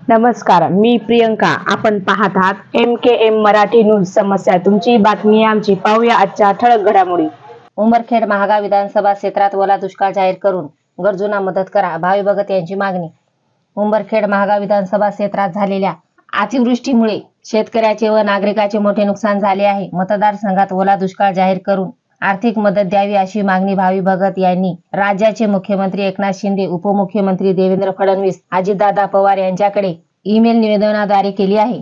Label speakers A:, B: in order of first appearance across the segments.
A: नमस्कार, मी प्रियंका. आपण पाहत आहात MKM मराठी न्यूज. समस्या तुमची, बातमी आमची. पाहूया आजच्या ठळक घडामोडी.
B: उमरखेड महागाव विधानसभा क्षेत्रात ओला दुष्काळ जाहीर करून गरजूंना मदत करा, भावी भगत यांची मागणी. उमरखेड महागाव विधानसभा क्षेत्रात झालेल्या अतिवृष्टीमुळे शेतकऱ्याचे व नागरिकांचे मोठे नुकसान झाले आहे. मतदारसंघात ओला दुष्काळ जाहीर करून आर्थिक मदत द्यावी अशी मागणी भावी भगत यांनी राज्याचे मुख्यमंत्री एकनाथ शिंदे, उपमुख्यमंत्री देवेंद्र फडणवीस, अजितदादा पवार यांच्याकडे ईमेल निवेदनाद्वारे केली आहे.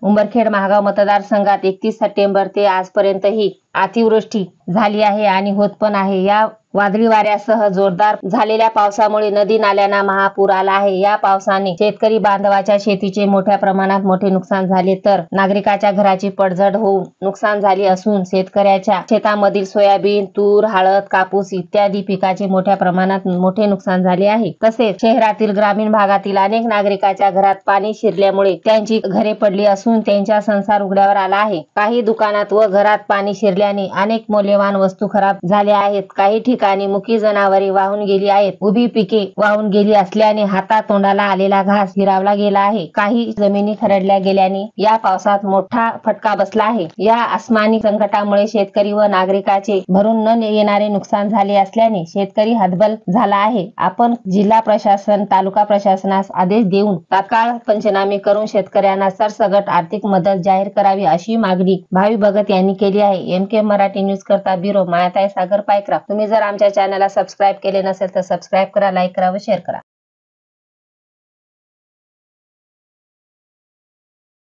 B: उमरखेड महागाव मतदारसंघात 31 सप्टेंबर ते आजपर्यंतही अतिवृष्टी झाली आहे आणि होत पण आहे. या वादळी वाऱ्यासह जोरदार झालेल्या पावसामुळे नदी नाल्यांना महापूर आला आहे. या पावसाने शेतकरी बांधवाच्या शेतीचे मोठ्या प्रमाणात मोठे नुकसान झाले तर नागरिकाच्या घराची पडझड होऊन नुकसान झाले असून शेतकऱ्याच्या शेतामधील सोयाबीन, तूर, हळद, कापूस इत्यादी पिकाचे मोठ्या प्रमाणात मोठे नुकसान झाले आहे. तसेच शहरातील ग्रामीण भागातील अनेक नागरिकांच्या घरात पाणी शिरल्यामुळे त्यांची घरे पडली असून त्यांचा संसार उघड्यावर आला आहे. काही दुकानात व घरात पाणी शिरल्याने अनेक मौल्यवान वस्तू खराब झाल्या आहेत. काही ठिकाणी मुकी जनावरे वाहून गेली आहेत. उभी पिके वाहून गेली असल्याने हातातोंडाला आलेला घास हिरावला गेला आहे. काही जमिनी खरडल्या गेल्याने या पावसात मोठा फटका बसला आहे. या आसमानी संकटामुळे शेतकरी व नागरिकाचे भरून न येणारे नुकसान झाले असल्याने शेतकरी हतबल झाला आहे. आपण जिल्हा प्रशासन, तालुका प्रशासनास आदेश देऊन तात्काळ पंचनामे करून शेतकऱ्यांना सरसकट आर्थिक मदत जाहीर करावी अशी मागणी भावी भगत यांनी केली आहे. MK मराठी न्यूज करता ब्युरो, मायाताई सागर पायकरा. तुम्ही जर आमच्या चॅनलला सबस्क्राईब केले नसेल तर सबस्क्राईब करा, लाईक करा व शेअर करा.